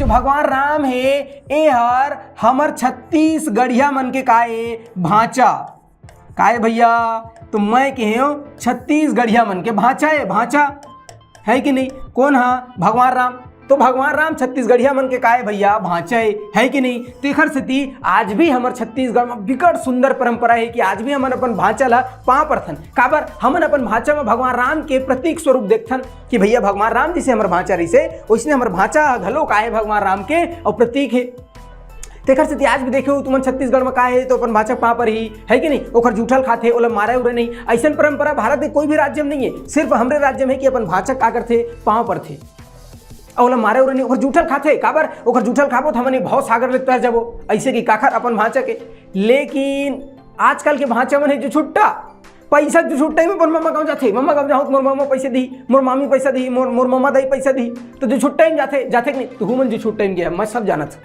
जो भगवान राम है ए हर हमर छत्तीसगढ़िया मन के काए भांचा काए भैया। तो मैं कहे छत्तीसगढ़िया मन के भांचा है कि नहीं। कौन हा? भगवान राम। तो भगवान राम छत्तीसगढ़िया मन के काए भैया भांचा है कि नहीं। तेखर सेती आज भी हमर छत्तीसगढ़ में बिकट सुंदर परंपरा है कि आज भी हमन अपन भांचा ला पाँव परथन। काबर हमन अपन भांचा में भगवान राम के प्रतीक स्वरूप देखथन कि भैया भगवान राम जैसे हमर भांचा रहिसे वैसने हमर भांचा घलो काए भगवान राम के और प्रतीक है। तेखर सेती आज भी देखे तुमन छत्तीसगढ़ में का है तो अपन भांचा पाँव पर ही है कि नहीं। ओखर जूठल खाते ओला मारे उरे नहीं। ऐसा परंपरा भारत के कोई भी राज्य में नहीं है, सिर्फ हमरे राज्य में है कि अपन भांचा का करथे पाँव पर थे और मारे उरे नहीं। ओखर जूठल खाते काबर ओखर जूठल खाबो तो हमन भाव सागर ले तर जाबो ऐसे कि काखर अपन भांचा के। लेकिन आजकल के भांचा मन है जो छुट्टा पैसा जो छुट्टा में अपन मम्मा गाँव जाते, मम्मा गाँव जाओ मोर मामा पैसे दी, मोर मामी पैसा दी, मोर मम्मा दाई पैसा दी। तो जो छुट्टा जाते कि नहीं तो हुमन जो छुट्टा गया मैं सब जानत।